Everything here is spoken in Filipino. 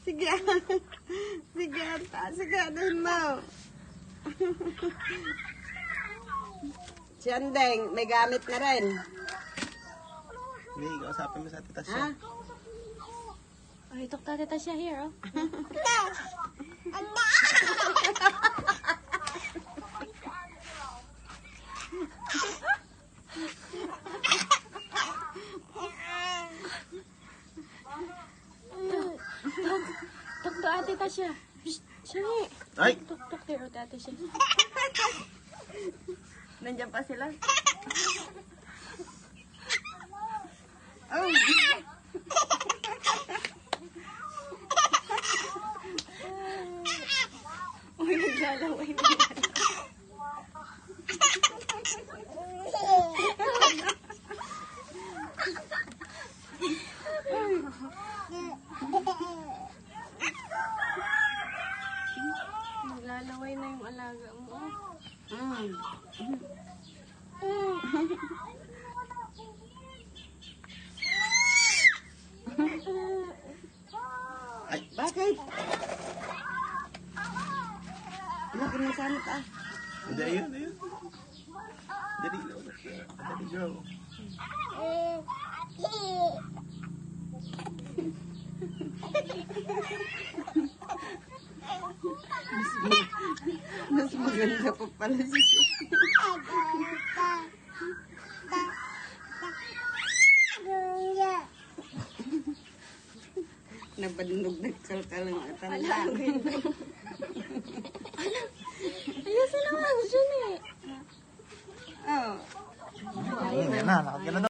Sige. Sige, sige, doon mo. Si Andeng, may gamit na rin. Hindi, kausapin mo sa Tita Ha? siya. Oh, itok ta Tita siya here, oh. Tok to ate ta siya. Shani. Ay! Tok there, ate siya. Nandiyan pa sila. Oh. Uy, naglalaway na. Naglalaway na yung alaga mo. Ay! Bakit? Ano, kinasamit ah. Hindi, ayun, ayun. Dali, dali, go. Mas maganda pa pala si Nabannog nagkalkal ang atanda. Ayun sila nga, Shani. Oh. Ayun, yan na, nakagana